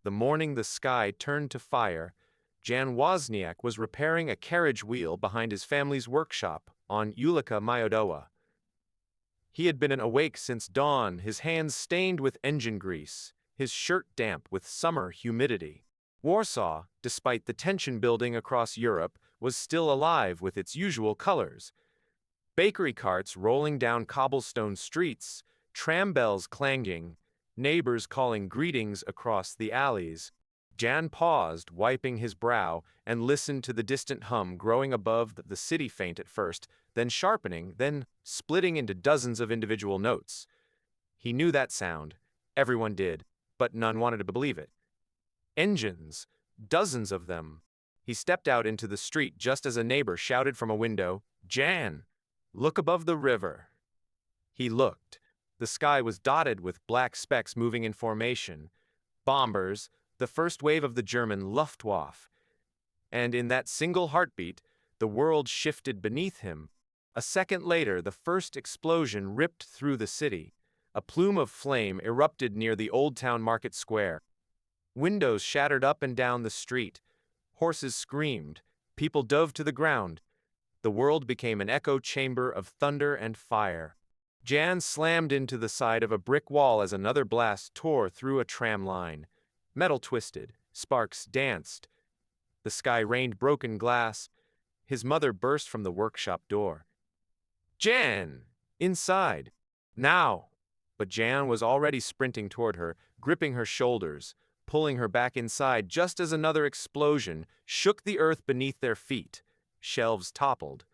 The morning the sky turned to fire, Jan Wozniak was repairing a carriage wheel behind his family's workshop on Ulica Miodowa. He had been awake since dawn, his hands stained with engine grease, his shirt damp with summer humidity. Warsaw, despite the tension building across Europe, was still alive with its usual colors. Bakery carts rolling down cobblestone streets, tram bells clanging, neighbors calling greetings across the alleys. Jan paused, wiping his brow, and listened to the distant hum growing above the city, faint at first, then sharpening, then splitting into dozens of individual notes. He knew that sound. Everyone did, but none wanted to believe it. Engines, dozens of them. He stepped out into the street just as a neighbor shouted from a window, "Jan, look above the river." He looked. The sky was dotted with black specks moving in formation. Bombers, the first wave of the German Luftwaffe. And in that single heartbeat, the world shifted beneath him. A second later, the first explosion ripped through the city. A plume of flame erupted near the Old Town Market Square. Windows shattered up and down the street. Horses screamed. People dove to the ground. The world became an echo chamber of thunder and fire. Jan slammed into the side of a brick wall as another blast tore through a tram line. Metal twisted. Sparks danced. The sky rained broken glass. His mother burst from the workshop door. "Jan! Inside! Now!" But Jan was already sprinting toward her, gripping her shoulders, pulling her back inside just as another explosion shook the earth beneath their feet. Shelves toppled.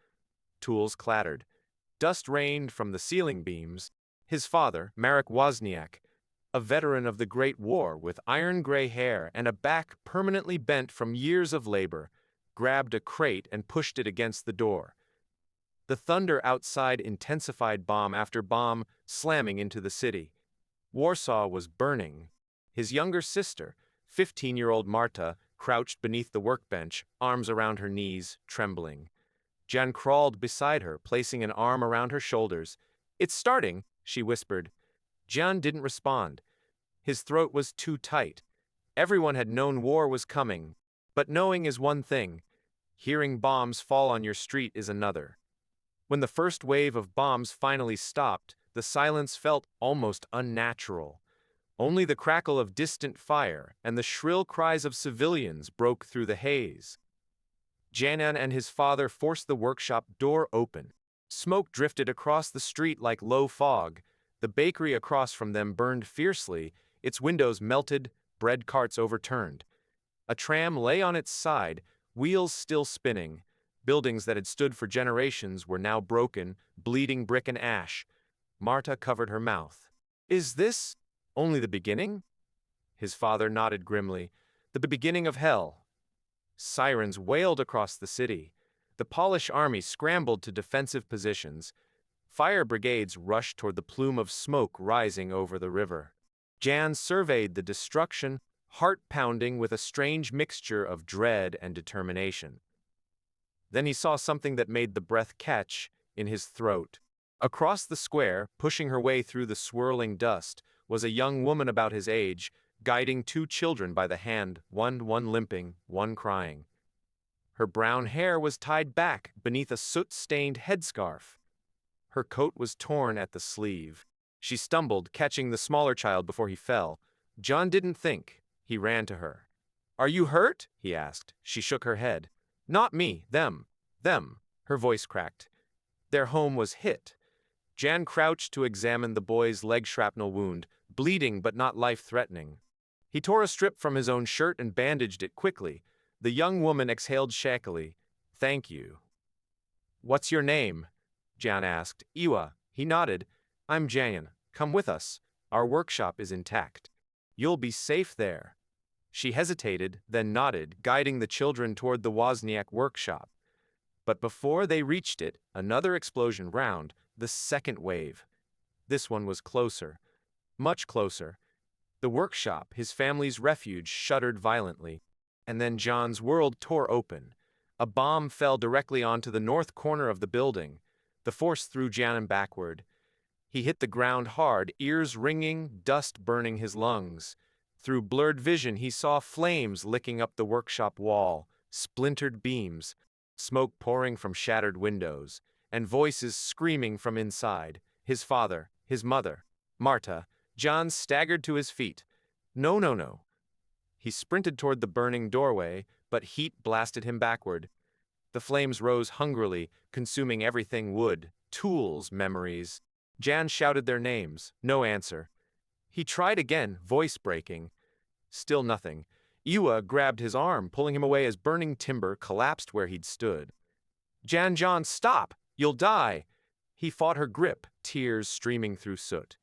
Tools clattered. Dust rained from the ceiling beams. His father, Marek Wozniak, a veteran of the Great War with iron-gray hair and a back permanently bent from years of labor, grabbed a crate and pushed it against the door. The thunder outside intensified, bomb after bomb slamming into the city. Warsaw was burning. His younger sister, 15-year-old Marta, crouched beneath the workbench, arms around her knees, trembling. Jan crawled beside her, placing an arm around her shoulders. "It's starting," she whispered. Jan didn't respond. His throat was too tight. Everyone had known war was coming. But knowing is one thing. Hearing bombs fall on your street is another. When the first wave of bombs finally stopped, the silence felt almost unnatural. Only the crackle of distant fire and the shrill cries of civilians broke through the haze. Janan and his father forced the workshop door open. Smoke drifted across the street like low fog. The bakery across from them burned fiercely, its windows melted, bread carts overturned. A tram lay on its side, wheels still spinning. Buildings that had stood for generations were now broken, bleeding brick and ash. Marta covered her mouth. "Is this only the beginning?" His father nodded grimly. "The beginning of hell." Sirens wailed across the city. The Polish army scrambled to defensive positions. Fire brigades rushed toward the plume of smoke rising over the river. Jan surveyed the destruction, heart pounding with a strange mixture of dread and determination. Then he saw something that made the breath catch in his throat. Across the square, pushing her way through the swirling dust, was a young woman about his age, guiding two children by the hand, one limping, one crying. Her brown hair was tied back beneath a soot-stained headscarf. Her coat was torn at the sleeve. She stumbled, catching the smaller child before he fell. John didn't think. He ran to her. "Are you hurt?" he asked. She shook her head. "Not me, them. Her voice cracked. Their home was hit. Jan crouched to examine the boy's leg shrapnel wound, bleeding but not life-threatening. He tore a strip from his own shirt and bandaged it quickly. The young woman exhaled shakily. "Thank you." "What's your name?" Jan asked. "Iwa." He nodded. "I'm Jan. Come with us. Our workshop is intact. You'll be safe there." She hesitated, then nodded, guiding the children toward the Wozniak workshop. But before they reached it, another explosion round, the second wave. This one was closer. Much closer. The workshop, his family's refuge, shuddered violently. And then John's world tore open. A bomb fell directly onto the north corner of the building. The force threw Jan backward. He hit the ground hard, ears ringing, dust burning his lungs. Through blurred vision he saw flames licking up the workshop wall, splintered beams, smoke pouring from shattered windows, and voices screaming from inside. His father, his mother, Marta. John staggered to his feet. No, no, no. He sprinted toward the burning doorway, but heat blasted him backward. The flames rose hungrily, consuming everything: wood, tools, memories. Jan shouted their names. No answer. He tried again, voice breaking. Still nothing. Iwa grabbed his arm, pulling him away as burning timber collapsed where he'd stood. John, stop! You'll die! He fought her grip, tears streaming through soot.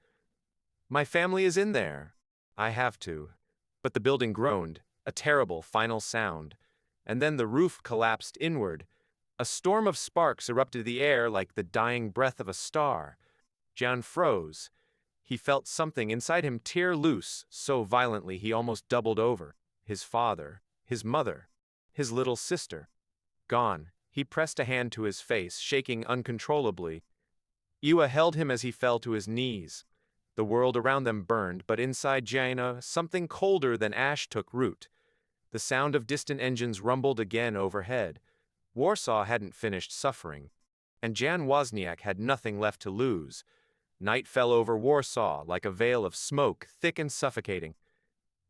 My family is in there. I have to. But the building groaned, a terrible final sound. And then the roof collapsed inward. A storm of sparks erupted the air like the dying breath of a star. Jan froze. He felt something inside him tear loose so violently he almost doubled over. His father, his mother, his little sister. Gone. He pressed a hand to his face, shaking uncontrollably. Iwa held him as he fell to his knees. The world around them burned, but inside Jaina, something colder than ash took root. The sound of distant engines rumbled again overhead. Warsaw hadn't finished suffering, and Jan Wozniak had nothing left to lose. Night fell over Warsaw like a veil of smoke, thick and suffocating.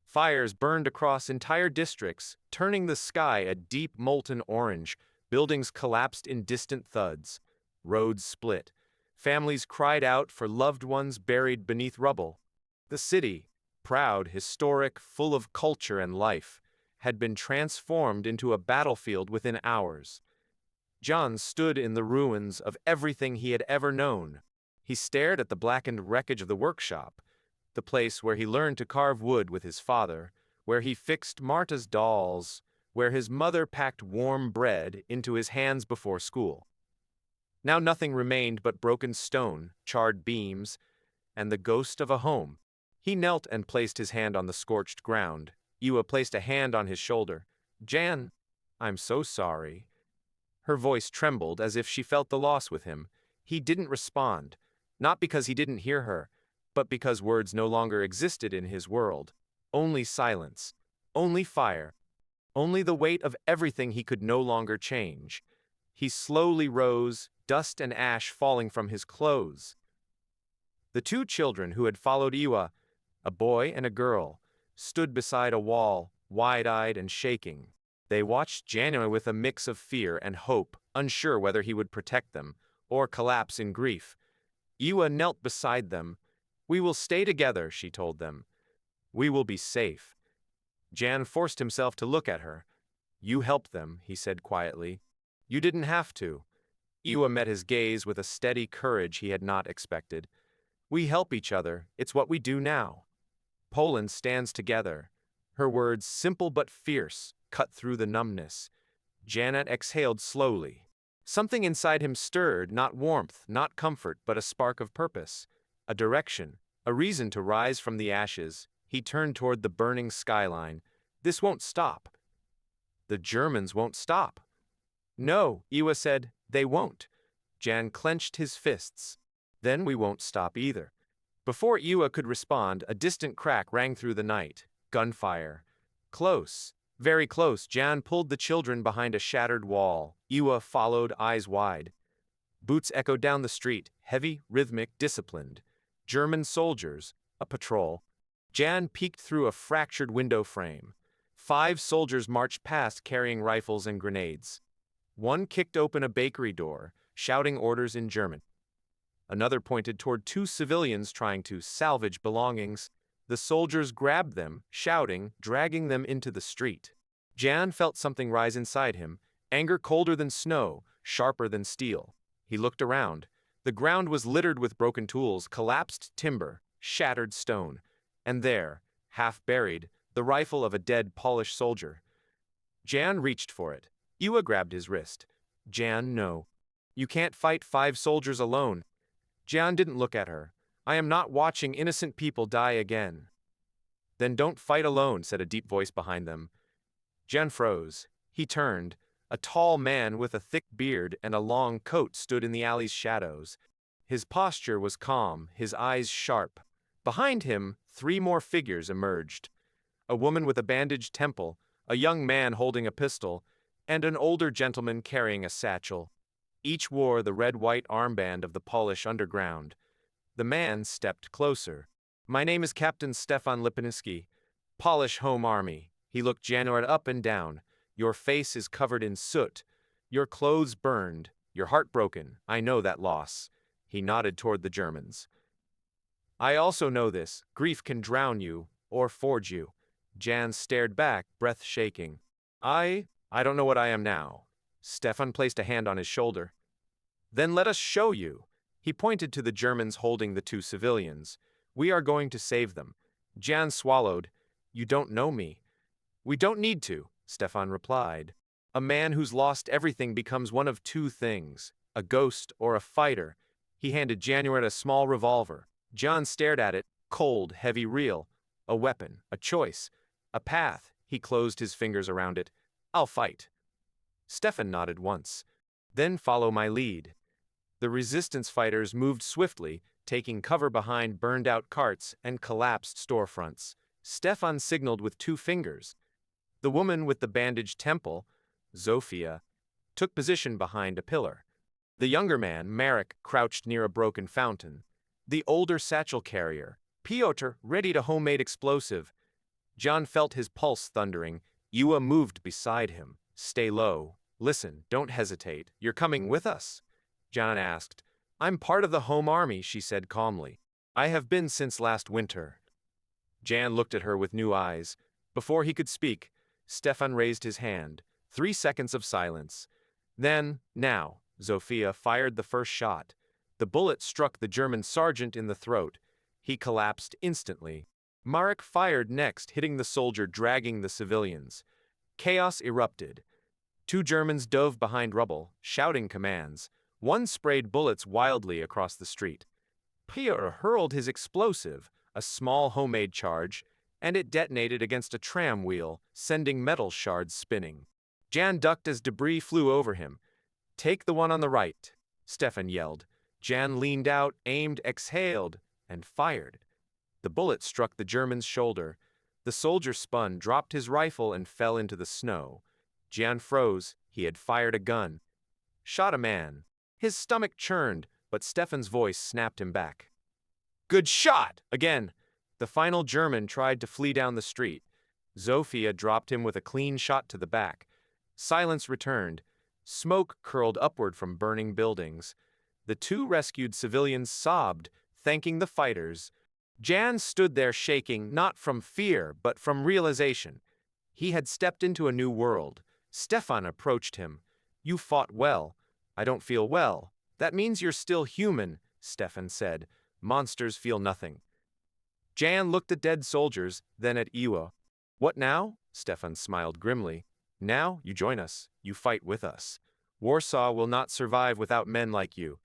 Fires burned across entire districts, turning the sky a deep molten orange. Buildings collapsed in distant thuds. Roads split. Families cried out for loved ones buried beneath rubble. The city, proud, historic, full of culture and life, had been transformed into a battlefield within hours. John stood in the ruins of everything he had ever known. He stared at the blackened wreckage of the workshop, the place where he learned to carve wood with his father, where he fixed Marta's dolls, where his mother packed warm bread into his hands before school. Now nothing remained but broken stone, charred beams, and the ghost of a home. He knelt and placed his hand on the scorched ground. Iwa placed a hand on his shoulder. Jan, I'm so sorry. Her voice trembled as if she felt the loss with him. He didn't respond, not because he didn't hear her, but because words no longer existed in his world. Only silence, only fire, only the weight of everything he could no longer change. He slowly rose, dust and ash falling from his clothes. The two children who had followed Iwa, a boy and a girl, stood beside a wall, wide-eyed and shaking. They watched January with a mix of fear and hope, unsure whether he would protect them or collapse in grief. Iwa knelt beside them. We will stay together, she told them. We will be safe. Jan forced himself to look at her. You helped them, he said quietly. You didn't have to. Iwa met his gaze with a steady courage he had not expected. We help each other. It's what we do now. Poland stands together. Her words, simple but fierce, cut through the numbness. Janet exhaled slowly. Something inside him stirred, not warmth, not comfort, but a spark of purpose, a direction, a reason to rise from the ashes. He turned toward the burning skyline. This won't stop. The Germans won't stop. No, Iwa said, they won't. Jan clenched his fists. Then we won't stop either. Before Iwa could respond, a distant crack rang through the night. Gunfire. Close. Very close. Jan pulled the children behind a shattered wall. Iwa followed, eyes wide. Boots echoed down the street, heavy, rhythmic, disciplined. German soldiers, a patrol. Jan peeked through a fractured window frame. 5 soldiers marched past carrying rifles and grenades. One kicked open a bakery door, shouting orders in German. Another pointed toward 2 civilians trying to salvage belongings. The soldiers grabbed them, shouting, dragging them into the street. Jan felt something rise inside him, anger colder than snow, sharper than steel. He looked around. The ground was littered with broken tools, collapsed timber, shattered stone. And there, half buried, the rifle of a dead Polish soldier. Jan reached for it. Iwa grabbed his wrist. Jan, no. You can't fight 5 soldiers alone. Jan didn't look at her. I am not watching innocent people die again. Then don't fight alone, said a deep voice behind them. Jan froze. He turned. A tall man with a thick beard and a long coat stood in the alley's shadows. His posture was calm, his eyes sharp. Behind him, 3 more figures emerged. a woman with a bandaged temple, a young man holding a pistol, and an older gentleman carrying a satchel. Each wore the red-white armband of the Polish underground. The man stepped closer. "My name is Captain Stefan Lipinski, Polish Home Army." He looked January up and down. "Your face is covered in soot. Your clothes burned. Your heart broken. I know that loss." He nodded toward the Germans. "I also know this. Grief can drown you, or forge you." Jan stared back, breath shaking. I don't know what I am now." Stefan placed a hand on his shoulder. "Then let us show you." He pointed to the Germans holding the two civilians. "We are going to save them." Jan swallowed. "You don't know me." "We don't need to," Stefan replied. "A man who's lost everything becomes one of two things, a ghost or a fighter." He handed January a small revolver. Jan stared at it, cold, heavy, real. A weapon, a choice, a path. He closed his fingers around it. "I'll fight." Stefan nodded once. "Then follow my lead." The resistance fighters moved swiftly, taking cover behind burned-out carts and collapsed storefronts. Stefan signaled with 2 fingers. The woman with the bandaged temple, Zofia, took position behind a pillar. The younger man, Marek, crouched near a broken fountain. The older satchel carrier, Piotr, readied a homemade explosive. John felt his pulse thundering. Ewa moved beside him. "Stay low. Listen, don't hesitate. You're coming with us?" John asked. "I'm part of the Home Army," she said calmly. "I have been since last winter." Jan looked at her with new eyes. Before he could speak, Stefan raised his hand. 3 seconds of silence. Then, now, Zofia fired the first shot. The bullet struck the German sergeant in the throat. He collapsed instantly. Marek fired next, hitting the soldier, dragging the civilians. Chaos erupted. 2 Germans dove behind rubble, shouting commands. One sprayed bullets wildly across the street. Piotr hurled his explosive, a small homemade charge, and it detonated against a tram wheel, sending metal shards spinning. Jan ducked as debris flew over him. "Take the one on the right," Stefan yelled. Jan leaned out, aimed, exhaled, and fired. The bullet struck the German's shoulder. The soldier spun, dropped his rifle, and fell into the snow. Jan froze. He had fired a gun. Shot a man. His stomach churned, but Stefan's voice snapped him back. "Good shot!" Again. The final German tried to flee down the street. Zofia dropped him with a clean shot to the back. Silence returned. Smoke curled upward from burning buildings. The 2 rescued civilians sobbed, thanking the fighters. Jan stood there shaking, not from fear, but from realization. He had stepped into a new world. Stefan approached him. "You fought well." "I don't feel well." "That means you're still human," Stefan said. "Monsters feel nothing." Jan looked at dead soldiers, then at Ewa. "What now?" Stefan smiled grimly. "Now, you join us. You fight with us. Warsaw will not survive without men like you."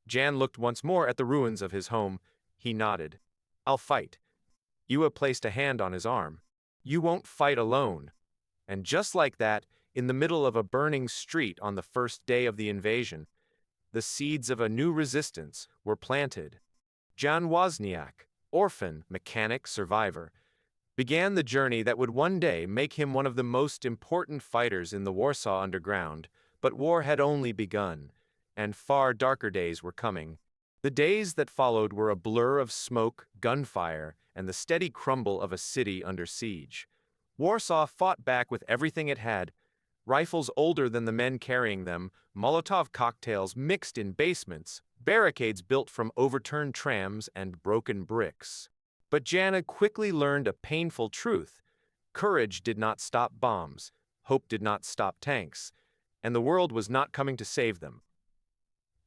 Jan looked once more at the ruins of his home. He nodded. "I'll fight." Ewa placed a hand on his arm. "You won't fight alone." And just like that, in the middle of a burning street on the first day of the invasion, the seeds of a new resistance were planted. Jan Wozniak, orphan, mechanic, survivor, began the journey that would one day make him one of the most important fighters in the Warsaw Underground. But war had only begun, and far darker days were coming. The days that followed were a blur of smoke, gunfire, and the steady crumble of a city under siege. Warsaw fought back with everything it had: rifles older than the men carrying them, Molotov cocktails mixed in basements, barricades built from overturned trams and broken bricks. But Jana quickly learned a painful truth. Courage did not stop bombs, hope did not stop tanks, and the world was not coming to save them.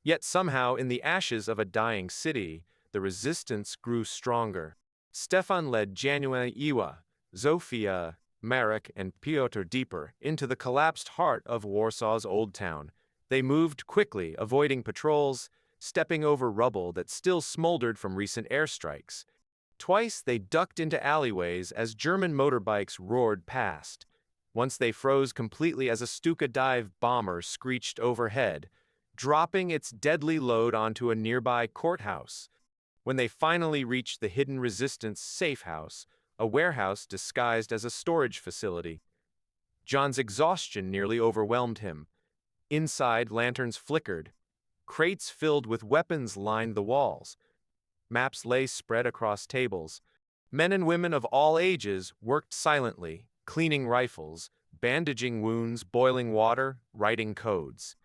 Yet somehow, in the ashes of a dying city, the resistance grew stronger. Stefan led January, Ewa, Zofia, Marek, and Piotr deeper into the collapsed heart of Warsaw's old town. They moved quickly, avoiding patrols, stepping over rubble that still smoldered from recent airstrikes. Twice they ducked into alleyways as German motorbikes roared past. Once they froze completely as a Stuka dive bomber screeched overhead, dropping its deadly load onto a nearby courthouse. When they finally reached the hidden resistance safe house, a warehouse disguised as a storage facility. John's exhaustion nearly overwhelmed him. Inside, lanterns flickered. Crates filled with weapons lined the walls. Maps lay spread across tables. Men and women of all ages worked silently, cleaning rifles, bandaging wounds, boiling water, writing codes.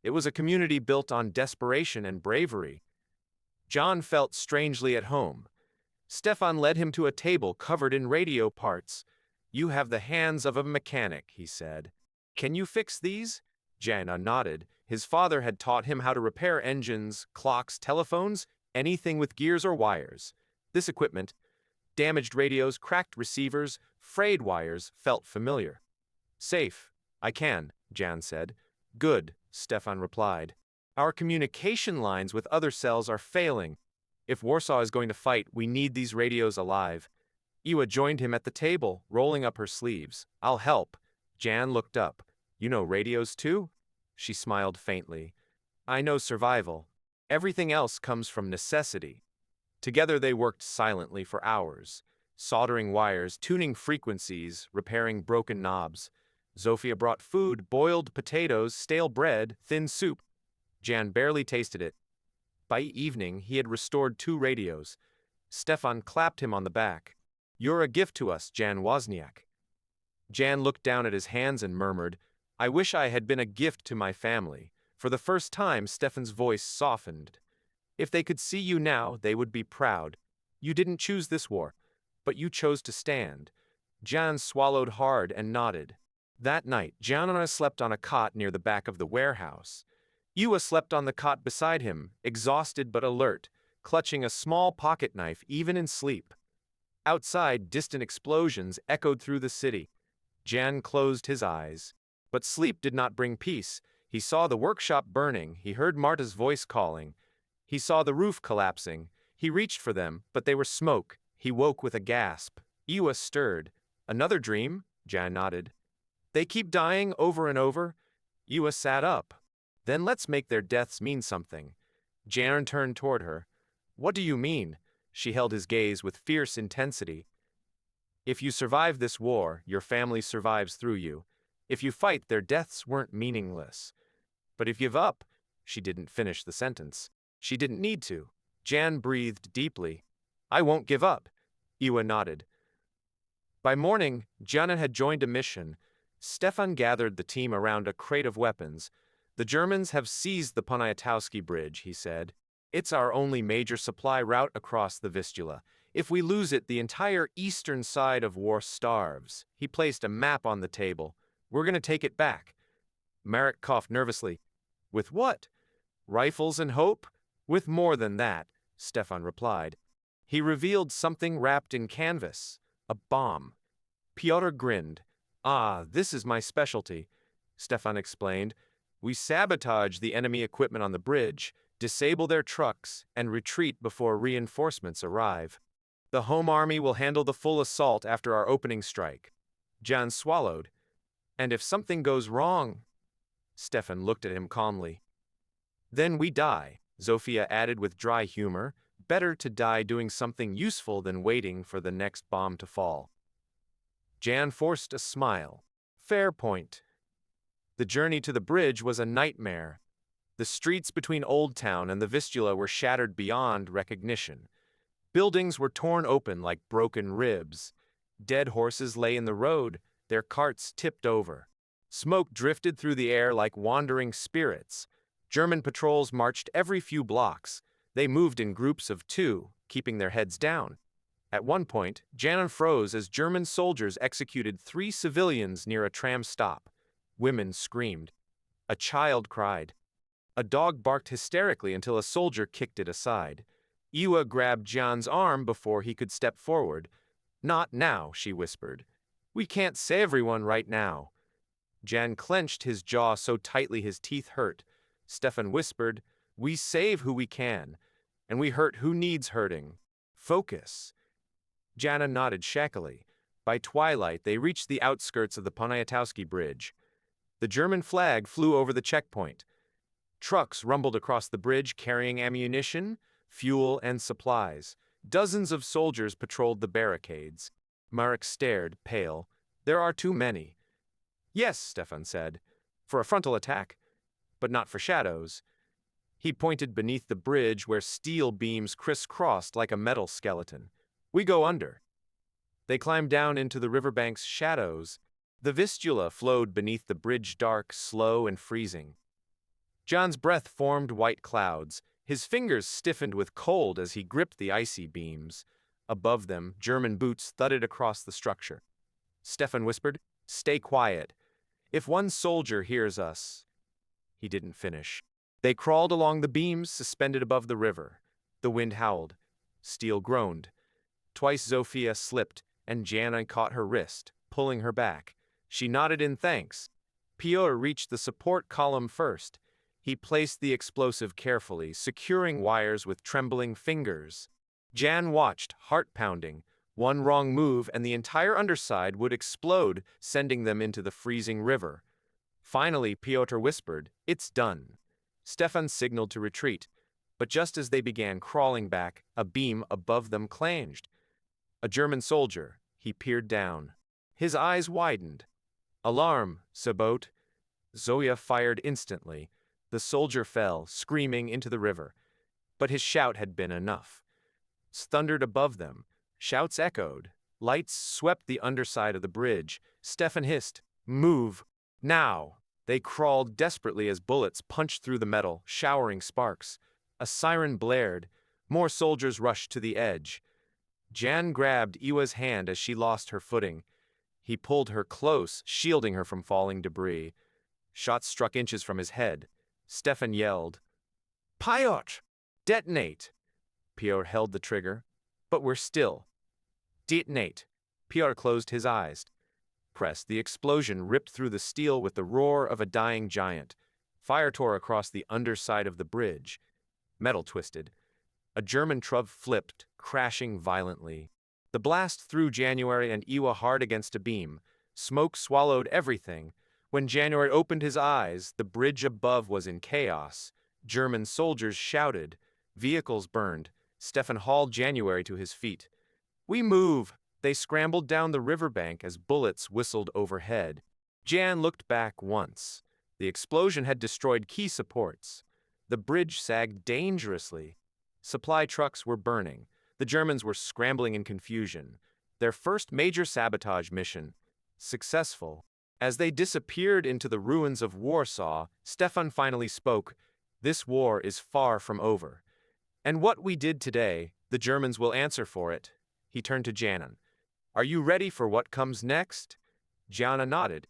It was a community built on desperation and bravery. John felt strangely at home. Stefan led him to a table covered in radio parts. "You have the hands of a mechanic," he said. "Can you fix these?" Jan nodded. His father had taught him how to repair engines, clocks, telephones, anything with gears or wires. This equipment, damaged radios, cracked receivers, frayed wires, felt familiar. "Safe. I can," Jan said. "Good," Stefan replied. "Our communication lines with other cells are failing. If Warsaw is going to fight, we need these radios alive." Iwa joined him at the table, rolling up her sleeves. "I'll help." Jan looked up. "You know radios too?" She smiled faintly. "I know survival. Everything else comes from necessity." Together they worked silently for hours, soldering wires, tuning frequencies, repairing broken knobs. Zofia brought food, boiled potatoes, stale bread, thin soup. Jan barely tasted it. By evening, he had restored 2 radios. Stefan clapped him on the back. "You're a gift to us, Jan Wozniak." Jan looked down at his hands and murmured, "I wish I had been a gift to my family." For the first time, Stefan's voice softened. "If they could see you now, they would be proud. You didn't choose this war, but you chose to stand." Jan swallowed hard and nodded. That night, Gianna slept on a cot near the back of the warehouse. Iwa slept on the cot beside him, exhausted but alert, clutching a small pocket knife even in sleep. Outside, distant explosions echoed through the city. Jan closed his eyes. But sleep did not bring peace. He saw the workshop burning. He heard Marta's voice calling. He saw the roof collapsing. He reached for them, but they were smoke. He woke with a gasp. Iwa stirred. "Another dream?" Jan nodded. "They keep dying over and over." Iwa sat up. "Then let's make their deaths mean something." Jan turned toward her. "What do you mean?" She held his gaze with fierce intensity. "If you survive this war, your family survives through you. If you fight, their deaths weren't meaningless. But if you give up..." She didn't finish the sentence. She didn't need to. Jan breathed deeply. "I won't give up." Iwa nodded. By morning, Jana had joined a mission. Stefan gathered the team around a crate of weapons. "The Germans have seized the Poniatowski Bridge," he said. "It's our only major supply route across the Vistula. If we lose it, the entire eastern side of war starves." He placed a map on the table. "We're going to take it back." Marek coughed nervously. "With what? Rifles and hope?" "With more than that," Stefan replied. He revealed something wrapped in canvas. A bomb. Pyotr grinned. "Ah, this is my specialty," Stefan explained. "We sabotage the enemy equipment on the bridge, disable their trucks, and retreat before reinforcements arrive. The Home Army will handle the full assault after our opening strike." Jan swallowed. "And if something goes wrong?" Stefan looked at him calmly. "Then we die," Zofia added with dry humor. "Better to die doing something useful than waiting for the next bomb to fall." Jan forced a smile. "Fair point." The journey to the bridge was a nightmare. The streets between Old Town and the Vistula were shattered beyond recognition. Buildings were torn open like broken ribs. Dead horses lay in the road, their carts tipped over. Smoke drifted through the air like wandering spirits. German patrols marched every few blocks. They moved in groups of 2, keeping their heads down. At one point, Jan froze as German soldiers executed 3 civilians near a tram stop. Women screamed. A child cried. A dog barked hysterically until a soldier kicked it aside. Iwa grabbed Jan's arm before he could step forward. "Not now," she whispered. "We can't save everyone right now." Jan clenched his jaw so tightly his teeth hurt. Stefan whispered, "We save who we can, and we hurt who needs hurting. Focus." Jana nodded shakily. By twilight, they reached the outskirts of the Poniatowski Bridge. The German flag flew over the checkpoint. Trucks rumbled across the bridge carrying ammunition, fuel, and supplies. Dozens of soldiers patrolled the barricades. Marek stared, pale. There are too many. Yes, Stefan said. For a frontal attack, but not for shadows. He pointed beneath the bridge where steel beams crisscrossed like a metal skeleton. We go under. They climbed down into the riverbank's shadows. The Vistula flowed beneath the bridge, dark, slow, and freezing. John's breath formed white clouds. His fingers stiffened with cold as he gripped the icy beams. Above them, German boots thudded across the structure. Stefan whispered, "Stay quiet. If one soldier hears us." He didn't finish. They crawled along the beams suspended above the river. The wind howled. Steel groaned. Twice Zofia slipped, and Jana caught her wrist, pulling her back. She nodded in thanks. Piotr reached the support column first. He placed the explosive carefully, securing wires with trembling fingers. Jan watched, heart pounding. One wrong move and the entire underside would explode, sending them into the freezing river. Finally, Piotr whispered, "It's done." Stefan signaled to retreat, but just as they began crawling back, a beam above them clanged. A German soldier. He peered down. His eyes widened. "Alarm, sabotage." Zoya fired instantly. The soldier fell, screaming, into the river. But his shout had been enough. Thundered above them. Shouts echoed. Lights swept the underside of the bridge. Stefan hissed, "Move! Now!" They crawled desperately as bullets punched through the metal, showering sparks. A siren blared. More soldiers rushed to the edge. Jan grabbed Iwa's hand as she lost her footing. He pulled her close, shielding her from falling debris. Shots struck inches from his head. Stefan yelled, "Piotr! Detonate!" Piotr held the trigger. "But we're still." "Detonate!" Piotr closed his eyes. Pressed. The explosion ripped through the steel with the roar of a dying giant. Fire tore across the underside of the bridge. Metal twisted. A German truck flipped, crashing violently. The blast threw January and Iwa hard against a beam. Smoke swallowed everything. When January opened his eyes, the bridge above was in chaos. German soldiers shouted. Vehicles burned. Stefan hauled January to his feet. "We move!" They scrambled down the riverbank as bullets whistled overhead. Jan looked back once. The explosion had destroyed key supports. The bridge sagged dangerously. Supply trucks were burning. The Germans were scrambling in confusion. Their first major sabotage mission. Successful. As they disappeared into the ruins of Warsaw, Stefan finally spoke, "This war is far from over. And what we did today, the Germans will answer for it." He turned to Jana. "Are you ready for what comes next?" Jana nodded.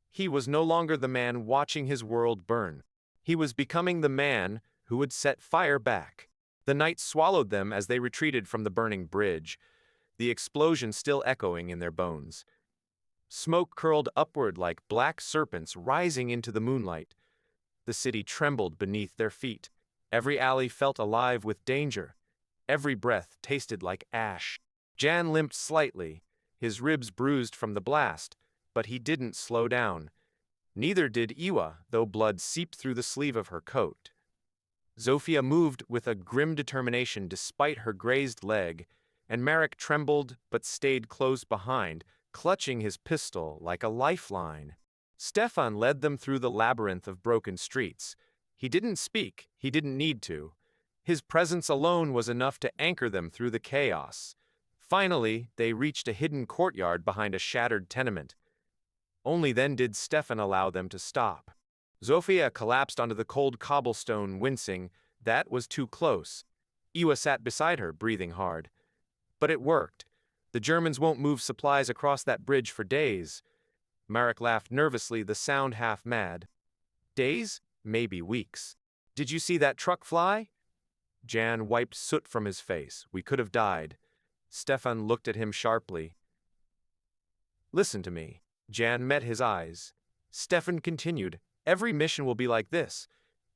He was no longer the man watching his world burn. He was becoming the man who would set fire back. The night swallowed them as they retreated from the burning bridge, the explosion still echoing in their bones. Smoke curled upward like black serpents rising into the moonlight. The city trembled beneath their feet. Every alley felt alive with danger. Every breath tasted like ash. Jan limped slightly, his ribs bruised from the blast, but he didn't slow down. Neither did Iwa, though blood seeped through the sleeve of her coat. Zofia moved with a grim determination despite her grazed leg, and Marek trembled but stayed close behind, clutching his pistol like a lifeline. Stefan led them through the labyrinth of broken streets. He didn't speak, he didn't need to. His presence alone was enough to anchor them through the chaos. Finally, they reached a hidden courtyard behind a shattered tenement. Only then did Stefan allow them to stop. Zofia collapsed onto the cold cobblestone, wincing. That was too close. Iwa sat beside her, breathing hard. But it worked. The Germans won't move supplies across that bridge for days. Marek laughed nervously, the sound half mad. Days? Maybe weeks. Did you see that truck fly? Jan wiped soot from his face. We could have died. Stefan looked at him sharply. Listen to me. Jan met his eyes. Stefan continued, every mission will be like this.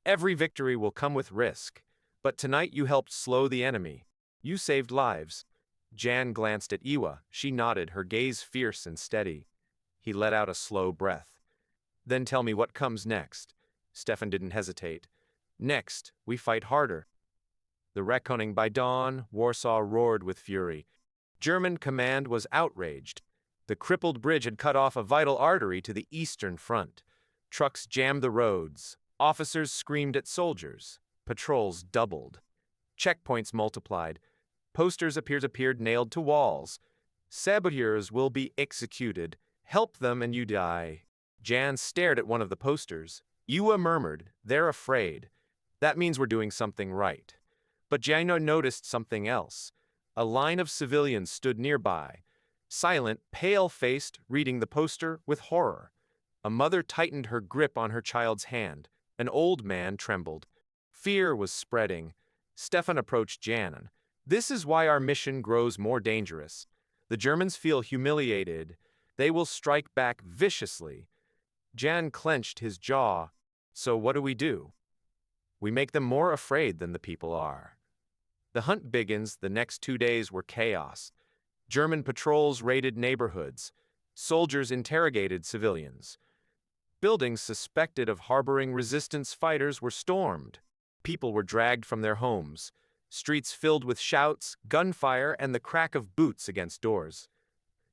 Every victory will come with risk. But tonight you helped slow the enemy. You saved lives. Jan glanced at Iwa. She nodded, her gaze fierce and steady. He let out a slow breath. Then tell me what comes next. Stefan didn't hesitate. Next, we fight harder. The reckoning by dawn, Warsaw roared with fury. German command was outraged. The crippled bridge had cut off a vital artery to the eastern front. Trucks jammed the roads. Officers screamed at soldiers. Patrols doubled. Checkpoints multiplied. Posters appeared nailed to walls. Saboteurs will be executed. Help them and you die. Jan stared at one of the posters. Iwa murmured, "They're afraid. That means we're doing something right." But Jano noticed something else. A line of civilians stood nearby, silent, pale-faced, reading the poster with horror. A mother tightened her grip on her child's hand. An old man trembled. Fear was spreading. Stefan approached Jan. "This is why our mission grows more dangerous. The Germans feel humiliated. They will strike back viciously." Jan clenched his jaw. "So what do? We make them more afraid than the people are." The hunt begins. The next 2 days were chaos. German patrols raided neighborhoods. Soldiers interrogated civilians. Buildings suspected of harboring resistance fighters were stormed. People were dragged from their homes. Streets filled with shouts, gunfire, and the crack of boots against doors.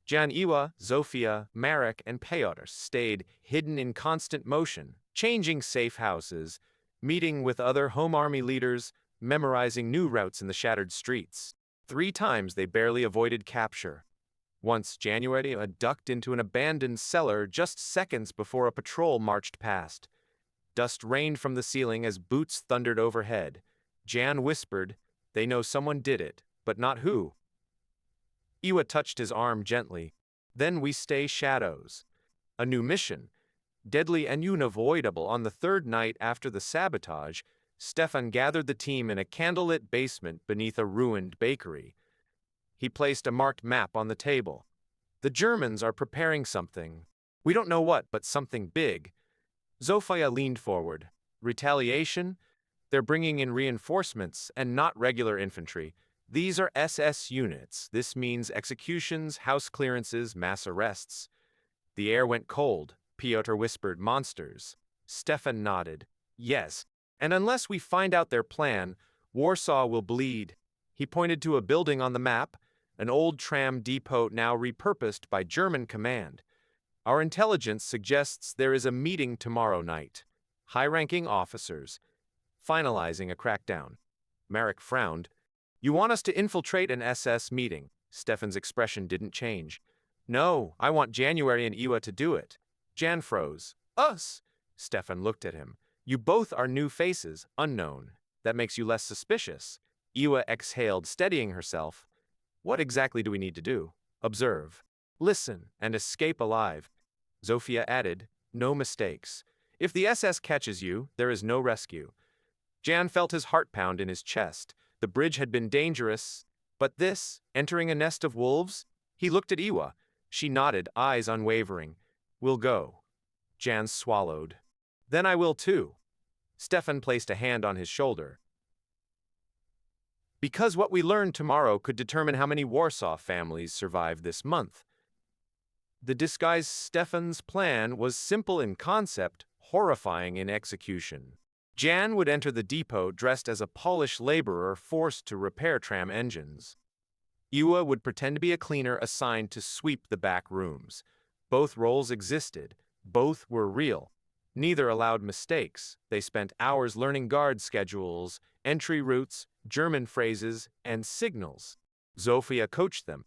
Jan, Iwa, Zofia, Marek, and Piotr stayed hidden in constant motion, changing safe houses, meeting with other Home Army leaders, memorizing new routes in the shattered streets. 3 times they barely avoided capture. Once, January ducked into an abandoned cellar just seconds before a patrol marched past. Dust rained from the ceiling as boots thundered overhead. Jan whispered, "They know someone did it, but not who." Iwa touched his arm gently. "Then we stay shadows." A new mission. Deadly and unavoidable. On the 3rd night after the sabotage, Stefan gathered the team in a candlelit basement beneath a ruined bakery. He placed a marked map on the table. "The Germans are preparing something. We don't know what, but something big." Zofia leaned forward. "Retaliation? They're bringing in reinforcements and not regular infantry. These are SS units. This means executions, house clearances, mass arrests." The air went cold. Piotr whispered, "Monsters." Stefan nodded. "Yes, and unless we find out their plan, Warsaw will bleed." He pointed to a building on the map, an old tram depot now repurposed by German command. "Our intelligence suggests there is a meeting tomorrow night. High-ranking officers, finalizing a crackdown." Marek frowned. "You want us to infiltrate an SS meeting?" Stefan's expression didn't change. "No, I want January and Iwa to do it." Jan froze. "Us?" Stefan looked at him. "You both are new faces, unknown. That makes you less suspicious." Iwa exhaled, steadying herself. "What exactly do we need to do?" "Observe, listen, and escape alive." Zofia added, "No mistakes. If the SS catches you, there is no rescue." Jan felt his heart pound in his chest. The bridge had been dangerous, but this, entering a nest of wolves? He looked at Iwa. She nodded, eyes unwavering. "We'll go." Jan swallowed. "Then I will too." Stefan placed a hand on his shoulder. "Because what we learn tomorrow could determine how many Warsaw families survive this month." The disguised Stefan's plan was simple in concept, horrifying in execution. Jan would enter the depot dressed as a Polish laborer forced to repair tram engines. Iwa would pretend to be a cleaner assigned to sweep the back rooms. Both roles existed. Both were real. Neither allowed mistakes. They spent hours learning guard schedules, entry routes, German phrases, and signals. Zofia coached them.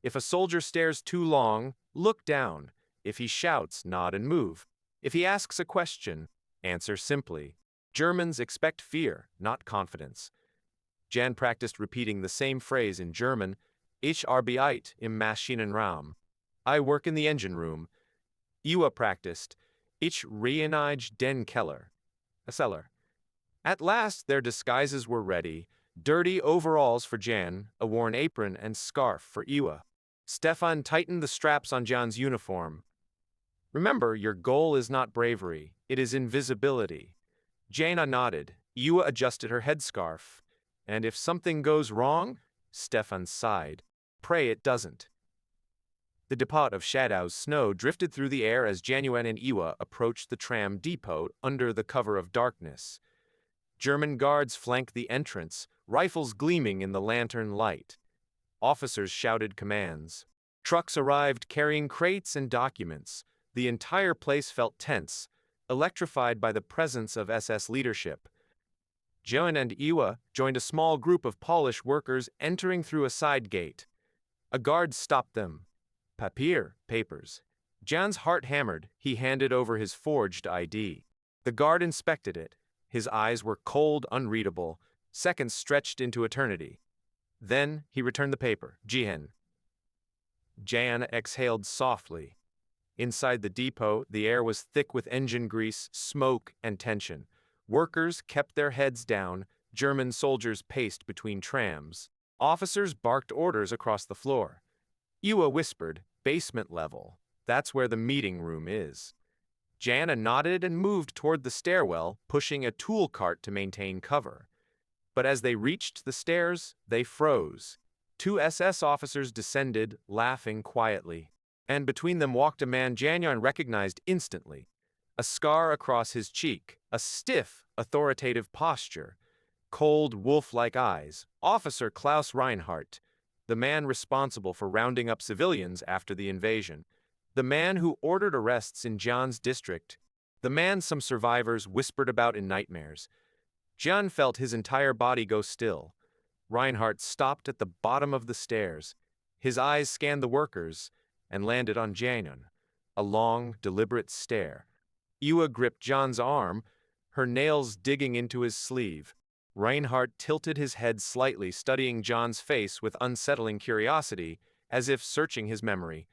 If a soldier stares too long, look down. If he shouts, nod and move. If he asks a question, answer simply. Germans expect fear, not confidence. Jan practiced repeating the same phrase in German. "Ich arbeite im Maschinenraum." I work in the engine room. Iwa practiced. "Ich reinige den Keller." A cellar. At last their disguises were ready. Dirty overalls for Jan, a worn apron and scarf for Iwa. Stefan tightened the straps on Jan's uniform. "Remember, your goal is not bravery, it is invisibility." Jana nodded. Iwa adjusted her headscarf. "And if something goes wrong?" Stefan sighed. "Pray it doesn't." The depot of Shadow's snow drifted through the air as Januan and Iwa approached the tram depot under the cover of darkness. German guards flanked the entrance, rifles gleaming in the lantern light. Officers shouted commands. Trucks arrived carrying crates and documents. The entire place felt tense, electrified by the presence of SS leadership. Joan and Iwa joined a small group of Polish workers entering through a side gate. A guard stopped them. Papers. Jan's heart hammered. He handed over his forged ID. The guard inspected it. His eyes were cold, unreadable. Seconds stretched into eternity. Then he returned the paper. Jan exhaled softly. Inside the depot, the air was thick with engine grease, smoke, and tension. Workers kept their heads down. German soldiers paced between trams. Officers barked orders across the floor. Iwa whispered, "Basement level. That's where the meeting room is." Jana nodded and moved toward the stairwell, pushing a tool cart to maintain cover. But as they reached the stairs, they froze. 2 SS officers descended, laughing quietly. And between them walked a man Janyan recognized instantly. A scar across his cheek, a stiff, authoritative posture, cold, wolf-like eyes. Officer Klaus Reinhardt, the man responsible for rounding up civilians after the invasion. The man who ordered arrests in Jan's district. The man some survivors whispered about in nightmares. Jan felt his entire body go still. Reinhardt stopped at the bottom of the stairs. His eyes scanned the workers and landed on Janyan. A long, deliberate stare. Iwa gripped Jan's arm, her nails digging into his sleeve. Reinhardt tilted his head slightly, studying Jan's face with unsettling curiosity, as if searching his memory.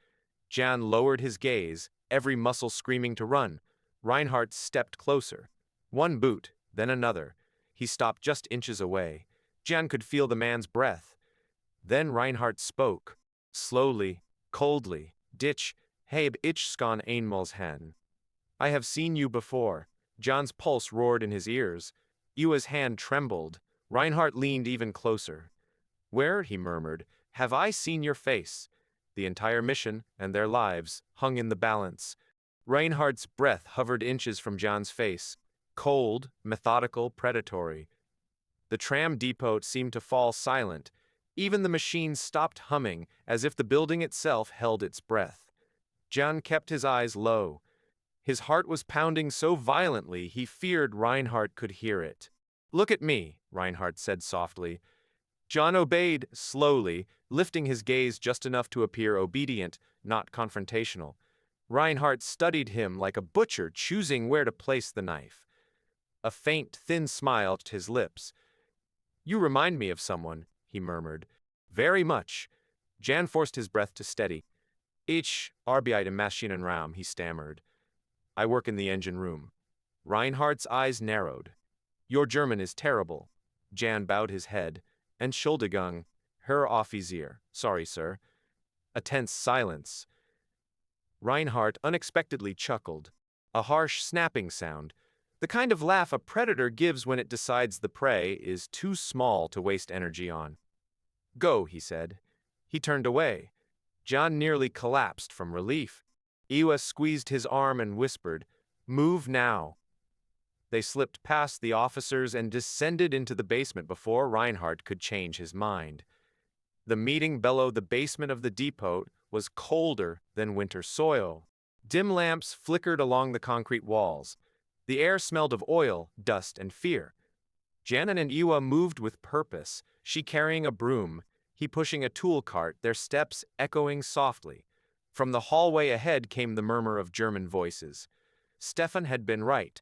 Jan lowered his gaze, every muscle screaming to run. Reinhardt stepped closer. One boot, then another. He stopped just inches away. Jan could feel the man's breath. Then Reinhardt spoke. Slowly, coldly. "Dich, heb ich schon einmal hen." "I have seen you before." Jan's pulse roared in his ears. Iwa's hand trembled. Reinhardt leaned even closer. "Where," he murmured, "have I seen your face?" The entire mission and their lives hung in the balance. Reinhardt's breath hovered inches from Jan's face. Cold, methodical, predatory. The tram depot seemed to fall silent. Even the machine stopped humming, as if the building itself held its breath. Jan kept his eyes low. His heart was pounding so violently he feared Reinhardt could hear it. "Look at me," Reinhardt said softly. Jan obeyed, slowly, lifting his gaze just enough to appear obedient, not confrontational. Reinhardt studied him like a butcher choosing where to place the knife. A faint, thin smile to his lips. "You remind me of someone," he murmured. "Very much." Jan forced his breath to steady. "Ich arbeite im Maschinenraum," he stammered. "I work in the engine room." Reinhardt's eyes narrowed. "Your German is terrible." Jan bowed his head. "Entschuldigung, Herr Offizier." "Sorry, sir." A tense silence. Reinhardt unexpectedly chuckled. A harsh snapping sound. The kind of laugh a predator gives when it decides the prey is too small to waste energy on. "Go," he said. He turned away. Jan nearly collapsed from relief. Iwa squeezed his arm and whispered, "Move now." They slipped past the officers and descended into the basement before Reinhardt could change his mind. The meeting below the basement of the depot was colder than winter soil. Dim lamps flickered along the concrete walls. The air smelled of oil, dust, and fear. Janan and Iwa moved with purpose, she carrying a broom, he pushing a tool cart, their steps echoing softly. From the hallway ahead came the murmur of German voices. Stefan had been right.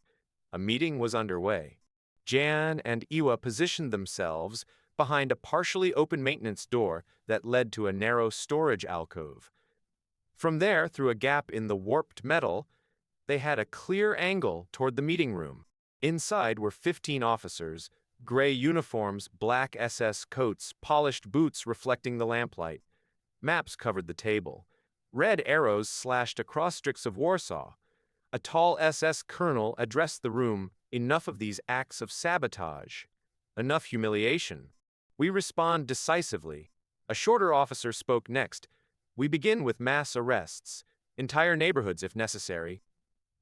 A meeting was underway. Jan and Iwa positioned themselves behind a partially open maintenance door that led to a narrow storage alcove. From there, through a gap in the warped metal, they had a clear angle toward the meeting room. Inside were 15 officers, gray uniforms, black SS coats, polished boots reflecting the lamplight. Maps covered the table. Red arrows slashed across districts of Warsaw. A tall SS colonel addressed the room. "Enough of these acts of sabotage. Enough humiliation. We respond decisively." A shorter officer spoke next. "We begin with mass arrests. Entire neighborhoods if necessary."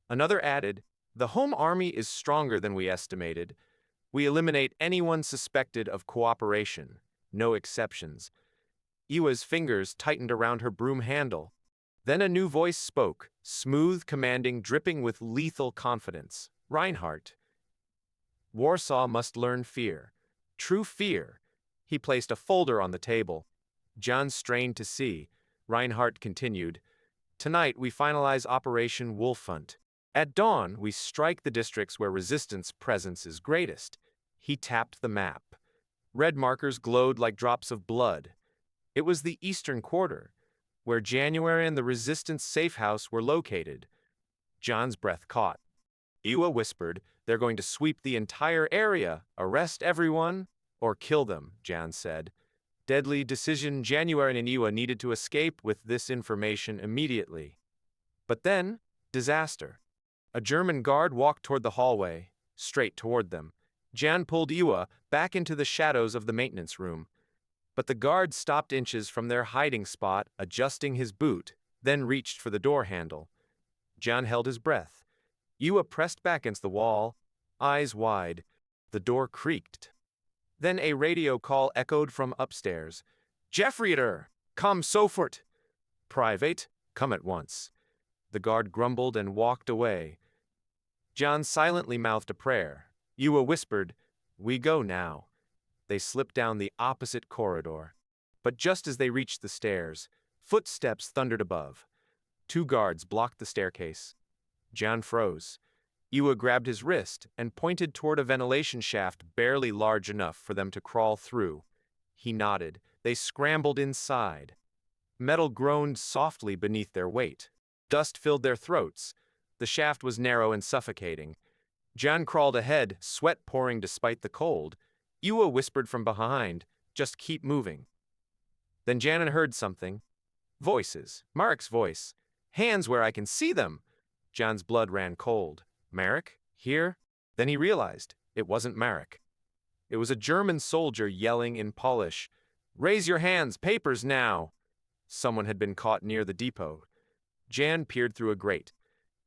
Another added, "The Home Army is stronger than we estimated. We eliminate anyone suspected of cooperation. No exceptions." Iwa's fingers tightened around her broom handle. Then a new voice spoke, smooth, commanding, dripping with lethal confidence. Reinhardt. Warsaw must learn fear. True fear. He placed a folder on the table. John strained to see. Reinhardt continued. Tonight we finalize Operation Wolfhunt. At dawn, we strike the districts where resistance presence is greatest. He tapped the map. Red markers glowed like drops of blood. It was the eastern quarter, where January and the resistance safe house were located. John's breath caught. Iwa whispered, "They're going to sweep the entire area, arrest everyone, or kill them," Jan said. Deadly decision. January and Iwa needed to escape with this information immediately. But then, disaster. A German guard walked toward the hallway, straight toward them. Jan pulled Iwa back into the shadows of the maintenance room. But the guard stopped inches from their hiding spot, adjusting his boot, then reached for the door handle. Jan held his breath. Iwa pressed back against the wall, eyes wide. The door creaked. Then a radio call echoed from upstairs. "Jeffreiter, come sofort." "Private, come at once." The guard grumbled and walked away. John silently mouthed a prayer. Iwa whispered, "We go now." They slipped down the opposite corridor. But just as they reached the stairs, footsteps thundered above. 2 guards blocked the staircase. John froze. Iwa grabbed his wrist and pointed toward a ventilation shaft barely large enough for them to crawl through. He nodded. They scrambled inside. Metal groaned softly beneath their weight. Dust filled their throats. The shaft was narrow and suffocating. John crawled ahead, sweat pouring despite the cold. Iwa whispered from behind, "Just keep moving." Then Janan heard something. Voices. Marek's voice. "Hands where I can see them." John's blood ran cold. Marek? Here? Then he realized it wasn't Marek. It was a German soldier yelling in Polish, "Raise your hands, papers now!" Someone had been caught near the depot. Jan peered through a grate.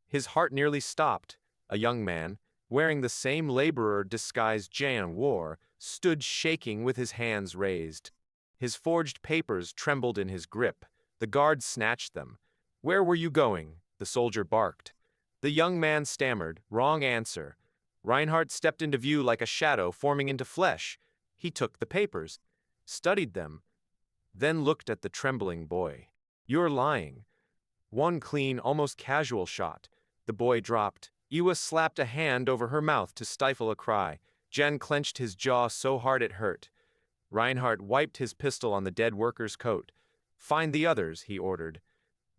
His heart nearly stopped. A young man, wearing the same laborer disguise Jan wore, stood shaking with his hands raised. His forged papers trembled in his grip. The guard snatched them. "Where were you going?" the soldier barked. The young man stammered, "Wrong answer." Reinhardt stepped into view like a shadow forming into flesh. He took the papers, studied them, then looked at the trembling boy. "You're lying." One clean, almost casual shot. The boy dropped. Iwa slapped a hand over her mouth to stifle a cry. Jen clenched his jaw so hard it hurt. Reinhardt wiped his pistol on the dead worker's coat. "Find the others," he ordered.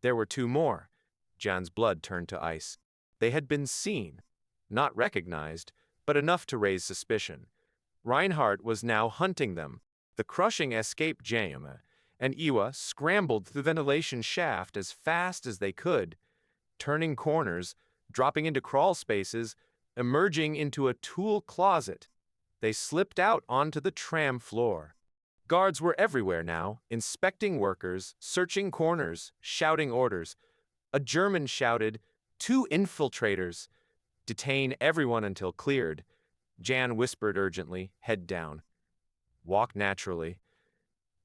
There were 2 more. Jan's blood turned to ice. They had been seen, not recognized, but enough to raise suspicion. Reinhardt was now hunting them. The crushing escape Jam and Iwa scrambled through the ventilation shaft as fast as they could, turning corners, dropping into crawl spaces, emerging into a tool closet. They slipped out onto the tram floor. Guards were everywhere now, inspecting workers, searching corners, shouting orders. A German shouted, "2 infiltrators! Detain everyone until cleared." Jan whispered urgently, head down. "Walk naturally."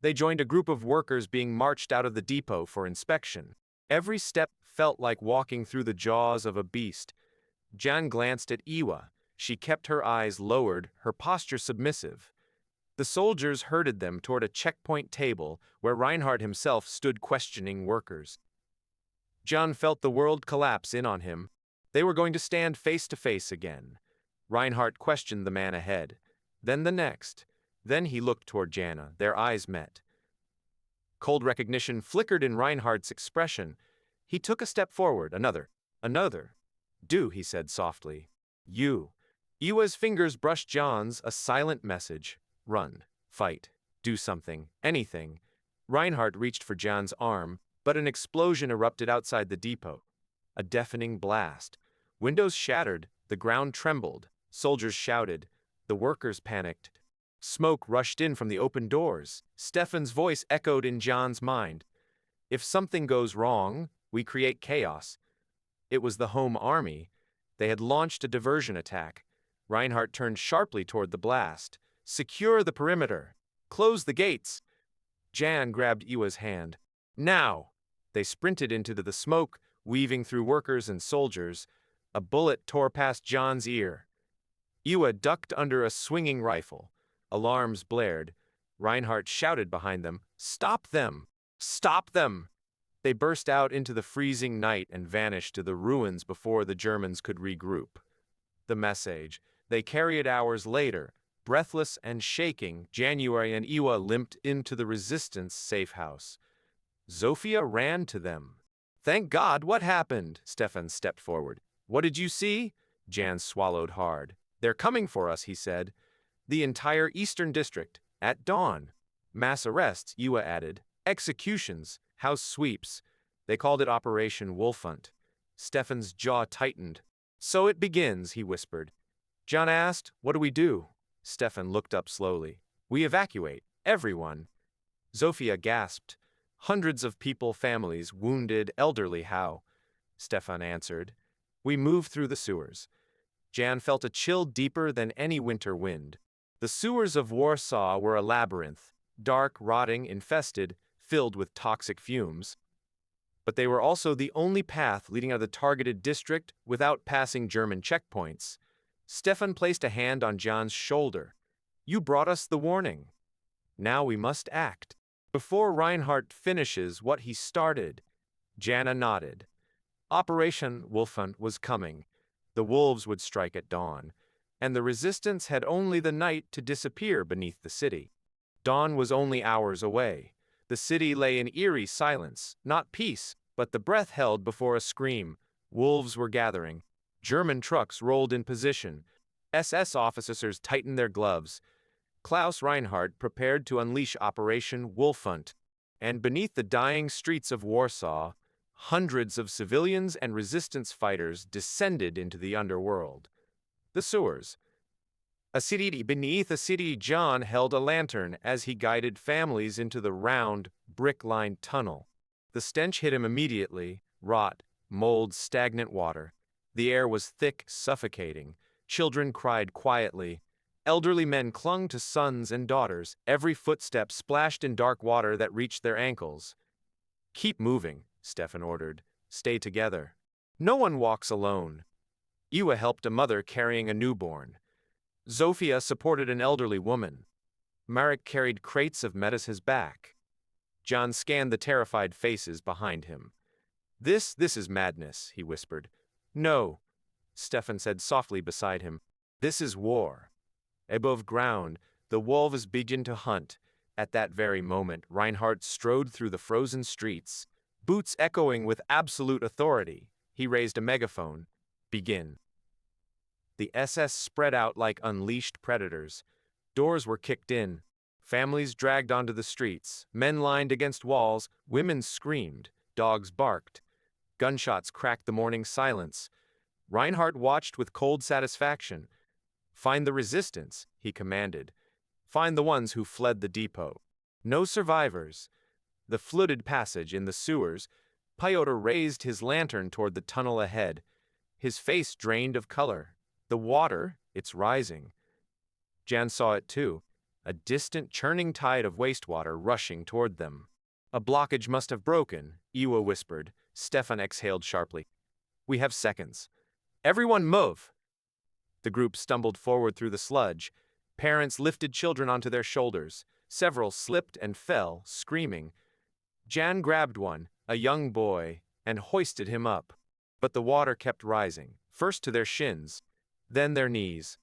They joined a group of workers being marched out of the depot for inspection. Every step felt like walking through the jaws of a beast. Jan glanced at Iwa. She kept her eyes lowered, her posture submissive. The soldiers herded them toward a checkpoint table where Reinhardt himself stood questioning workers. John felt the world collapse in on him. They were going to stand face to face again. Reinhardt questioned the man ahead, then the next. Then he looked toward Jana. Their eyes met. Cold recognition flickered in Reinhardt's expression. He took a step forward. Another. "Do," he said softly. "You." Iwa's fingers brushed John's, a silent message. "Run. Fight. Do something. Anything." Reinhardt reached for John's arm, but an explosion erupted outside the depot. A deafening blast. Windows shattered. The ground trembled. Soldiers shouted. The workers panicked. Smoke rushed in from the open doors. Stefan's voice echoed in John's mind. "If something goes wrong, we create chaos." It was the home army. They had launched a diversion attack. Reinhardt turned sharply toward the blast. "Secure the perimeter. Close the gates." Jan grabbed Iwa's hand. Now! They sprinted into the smoke, weaving through workers and soldiers. A bullet tore past John's ear. Iwa ducked under a swinging rifle. Alarms blared. Reinhardt shouted behind them, "Stop them! Stop them!" They burst out into the freezing night and vanished to the ruins before the Germans could regroup. The message. They carry it hours later. Breathless and shaking, January and Iwa limped into the resistance safe house. Zofia ran to them. "Thank God, what happened?" Stefan stepped forward. "What did you see?" Jan swallowed hard. "They're coming for us," he said. "The entire eastern district, at dawn." "Mass arrests," Iwa added. "Executions, house sweeps." They called it Operation Wolfhunt. Stefan's jaw tightened. "So it begins," he whispered. John asked, "What do we do?" Stefan looked up slowly. "We evacuate. Everyone." Zofia gasped. "Hundreds of people, families, wounded, elderly, how?" Stefan answered. "We move through the sewers." Jan felt a chill deeper than any winter wind. The sewers of Warsaw were a labyrinth, dark, rotting, infested, filled with toxic fumes. But they were also the only path leading out of the targeted district without passing German checkpoints. Stefan placed a hand on Jan's shoulder. "You brought us the warning. Now we must act." Before Reinhardt finishes what he started, Jana nodded. Operation Wolfhunt was coming. The wolves would strike at dawn, and the resistance had only the night to disappear beneath the city. Dawn was only hours away. The city lay in eerie silence, not peace, but the breath held before a scream. Wolves were gathering. German trucks rolled in position. SS officers tightened their gloves. Klaus Reinhardt prepared to unleash Operation Wolfhunt. And beneath the dying streets of Warsaw, hundreds of civilians and resistance fighters descended into the underworld. The sewers. A city beneath a city. John held a lantern as he guided families into the round, brick-lined tunnel. The stench hit him immediately. Rot, mold, stagnant water. The air was thick, suffocating. Children cried quietly. Elderly men clung to sons and daughters. Every footstep splashed in dark water that reached their ankles. "Keep moving," Stefan ordered. "Stay together. No one walks alone." Iwa helped a mother carrying a newborn. Zofia supported an elderly woman. Marek carried crates of medicines back. John scanned the terrified faces behind him. This is madness," he whispered. "No," Stefan said softly beside him. "This is war." Above ground, the wolves began to hunt. At that very moment, Reinhardt strode through the frozen streets, boots echoing with absolute authority. He raised a megaphone. "Begin." The SS spread out like unleashed predators. Doors were kicked in. Families dragged onto the streets. Men lined against walls. Women screamed. Dogs barked. Gunshots cracked the morning silence. Reinhardt watched with cold satisfaction. "Find the resistance," he commanded. "Find the ones who fled the depot. No survivors." The flooded passage in the sewers. Pyotr raised his lantern toward the tunnel ahead. His face drained of color. The water, it's rising. Jan saw it too, a distant churning tide of wastewater rushing toward them. "A blockage must have broken," Iwa whispered. Stefan exhaled sharply. "We have seconds. Everyone move!" The group stumbled forward through the sludge. Parents lifted children onto their shoulders. Several slipped and fell, screaming. Jan grabbed one, a young boy, and hoisted him up. But the water kept rising, first to their shins, then their knees.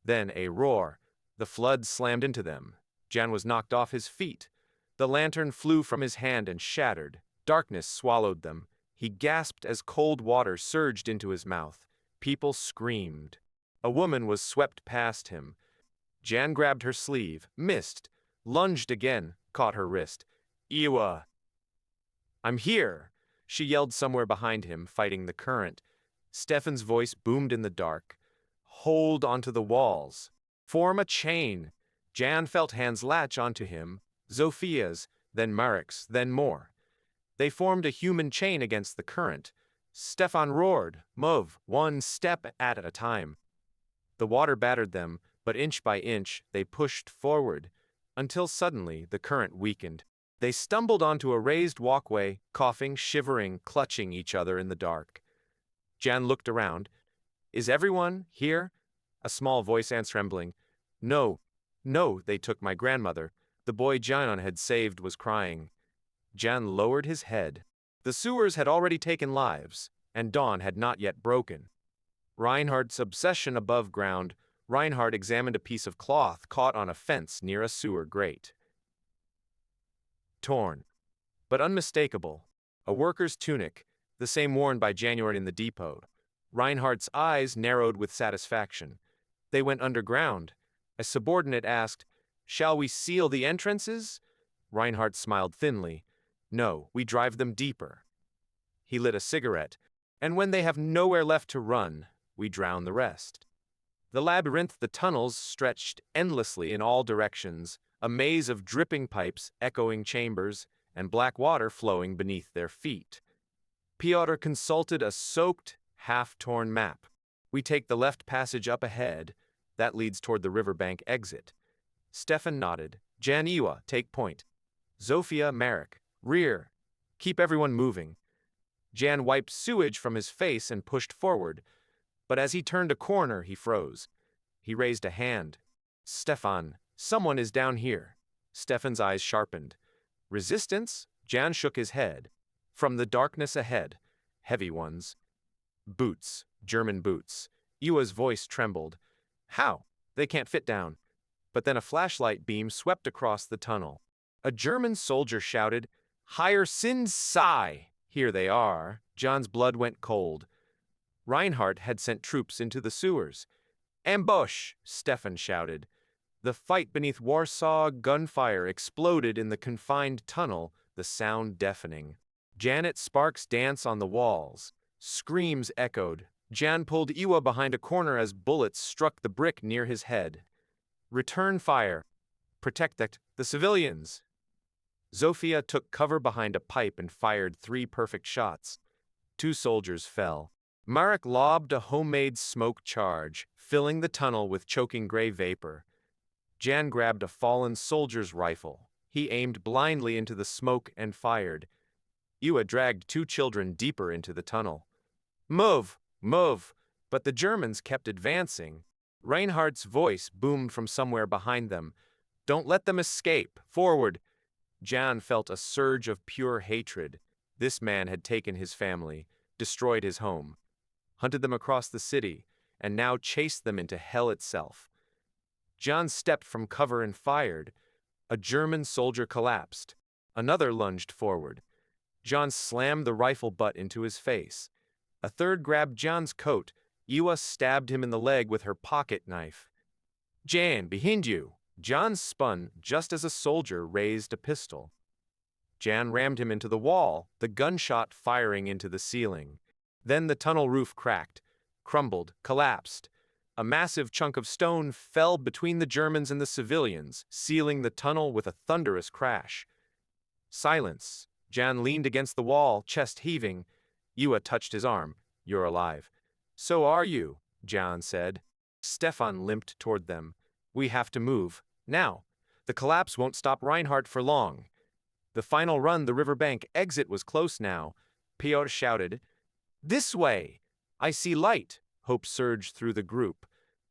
Then a roar. The flood slammed into them. Jan was knocked off his feet. The lantern flew from his hand and shattered. Darkness swallowed them. He gasped as cold water surged into his mouth. People screamed. A woman was swept past him. Jan grabbed her sleeve, missed, lunged again, caught her wrist. "Iwa!" "I'm here!" She yelled somewhere behind him, fighting the current. Stefan's voice boomed in the dark. "Hold onto the walls. Form a chain." Jan felt hands latch onto him, Zofia's, then Marek's, then more. They formed a human chain against the current. Stefan roared, "Move, one step at a time." The water battered them, but inch by inch they pushed forward, until suddenly the current weakened. They stumbled onto a raised walkway, coughing, shivering, clutching each other in the dark. Jan looked around. Is everyone here? A small voice answered, trembling. No, no, they took my grandmother. The boy Jan had saved was crying. Jan lowered his head. The sewers had already taken lives, and dawn had not yet broken. Reinhardt's obsession above ground. Reinhardt examined a piece of cloth caught on a fence near a sewer grate. Torn, but unmistakable. A worker's tunic, the same worn by January in the depot. Reinhardt's eyes narrowed with satisfaction. They went underground. A subordinate asked, "Shall we seal the entrances?" Reinhardt smiled thinly. "No, we drive them deeper." He lit a cigarette. "And when they have nowhere left to run, we drown the rest." The labyrinth, the tunnels stretched endlessly in all directions, a maze of dripping pipes, echoing chambers, and black water flowing beneath their feet. Piotr consulted a soaked, half-torn map. "We take the left passage up ahead. That leads toward the riverbank exit." Stefan nodded. "Jan, Iwa, take point. Zofia, Marek, rear. Keep everyone moving." Jan wiped sewage from his face and pushed forward, but as he turned a corner, he froze. He raised a hand. "Stefan, someone is down here." Stefan's eyes sharpened. "Resistance?" Jan shook his head. From the darkness ahead, heavy ones. "Boots, German boots." Iwa's voice trembled. "How? They can't fit down." But then a flashlight beam swept across the tunnel. A German soldier shouted, "Higher Sind Sai!" "Here they are." John's blood went cold. Reinhardt had sent troops into the sewers. "Ambush!" Stefan shouted. The fight beneath Warsaw, gunfire exploded in the confined tunnel, the sound deafening. Janet Sparks danced on the walls. Screams echoed. Jan pulled Iwa behind a corner as bullets struck the brick near his head. "Return fire. Protect the civilians." Zofia took cover behind a pipe and fired 3 perfect shots. 2 soldiers fell. Marek lobbed a homemade smoke charge, filling the tunnel with choking gray vapor. Jan grabbed a fallen soldier's rifle. He aimed blindly into the smoke and fired. Iwa dragged 2 children deeper into the tunnel. "Move! Move!" But the Germans kept advancing. Reinhardt's voice boomed from somewhere behind them. "Don't let them escape! Forward!" Jan felt a surge of pure hatred. This man had taken his family, destroyed his home, hunted them across the city, and now chased them into hell itself. Jan stepped from cover and fired. A German soldier collapsed. Another lunged forward. Jan slammed the rifle butt into his face. A third grabbed Jan's coat. Iwa stabbed him in the leg with her pocket knife. "Jan, behind you!" Jan spun just as a soldier raised a pistol. Jan rammed him into the wall, the gunshot firing into the ceiling. Then the tunnel roof cracked, crumbled, collapsed. A massive chunk of stone fell between the Germans and the civilians, sealing the tunnel with a thunderous crash. Silence. Jan leaned against the wall, chest heaving. Iwa touched his arm. "You're alive." "So are you," Jan said. Stefan limped toward them. "We have to move. Now. The collapse won't stop Reinhardt for long." The final run, the riverbank exit, was close now. Piotr shouted, "This way! I see light!" Hope surged through the group.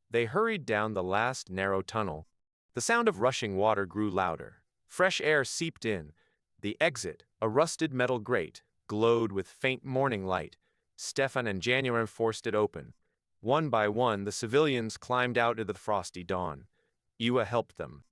They hurried down the last narrow tunnel. The sound of rushing water grew louder. Fresh air seeped in. The exit, a rusted metal grate, glowed with faint morning light. Stefan and January forced it open. One by one, the civilians climbed out into the frosty dawn. Iwa helped them.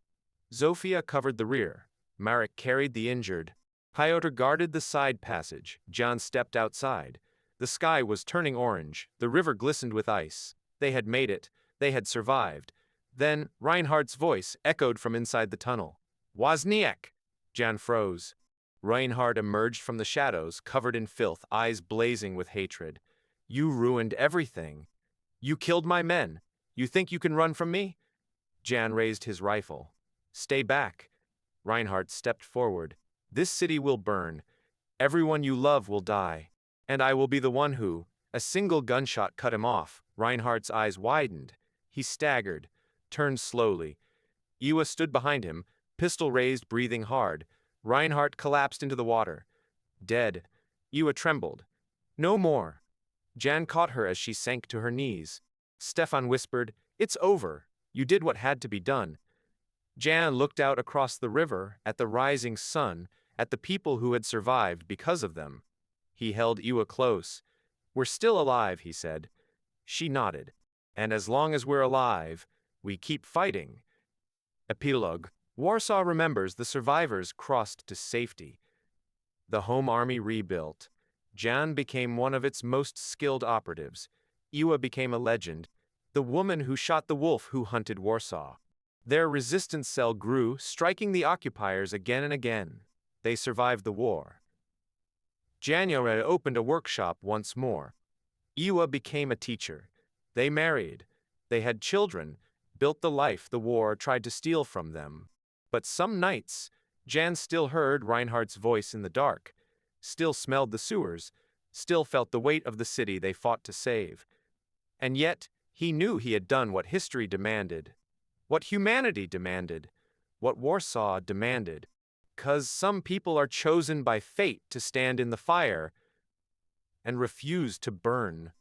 Zofia covered the rear. Marek carried the injured. Piotr guarded the side passage. Jan stepped outside. The sky was turning orange. The river glistened with ice. They had made it. They had survived. Then Reinhardt's voice echoed from inside the tunnel. "Wozniak!" Jan froze. Reinhardt emerged from the shadows, covered in filth, eyes blazing with hatred. "You ruined everything. You killed my men. You think you can run from me?" Jan raised his rifle. "Stay back." Reinhardt stepped forward. "This city will burn. Everyone you love will die. And I will be the one who—" A single gunshot cut him off. Reinhardt's eyes widened. He staggered, turned slowly. Iwa stood behind him, pistol raised, breathing hard. Reinhardt collapsed into the water. Dead. Iwa trembled. No more. Jan caught her as she sank to her knees. Stefan whispered, "It's over. You did what had to be done." Jan looked out across the river, at the rising sun, at the people who had survived because of them. He held Iwa close. "We're still alive," he said. She nodded. "And as long as we're alive, we keep fighting." Epilogue. Warsaw remembers the survivors crossed to safety. The home army rebuilt. Jan became one of its most skilled operatives. Iwa became a legend, the woman who shot the wolf who hunted Warsaw. Their resistance cell grew, striking the occupiers again and again. They survived the war. January opened a workshop once more. Iwa became a teacher. They married. They had children, built the life the war tried to steal from them. But some nights, Jan still heard Reinhardt's voice in the dark, still smelled the sewers, still felt the weight of the city they fought to save. And yet, he knew he had done what history demanded, what humanity demanded, what Warsaw demanded. 'Cause some people are chosen by fate to stand in the fire and refuse to burn.